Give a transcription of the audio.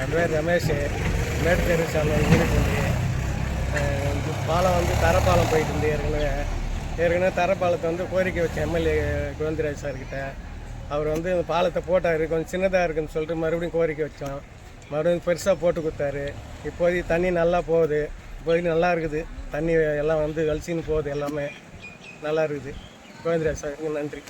என் பேர் ரமேஷ். மேட்டுத்தெரு சாலை யூனிட் பாலம் வந்து தரப்பாலம் போயிட்டு இருந்து ஏற்கனவே தரப்பாலத்தை வந்து கோரிக்கை வச்சேன் எம்எல்ஏ கோவிந்தராஜ் சார்கிட்ட. அவர் வந்து இந்த பாலத்தை போட்டார், கொஞ்சம் சின்னதாக இருக்குதுன்னு சொல்லிட்டு மறுபடியும் கோரிக்கை வச்சோம். மறுபடியும் பெருசாக போட்டு கொடுத்தாரு. இப்போதைக்கு தண்ணி நல்லா போகுது, இப்போதைக்கு நல்லா இருக்குது. தண்ணி எல்லாம் வந்து கழிச்சின்னு போகுது, எல்லாமே நல்லா இருக்குது. கோவிந்தராஜ் சாருக்கு நன்றி.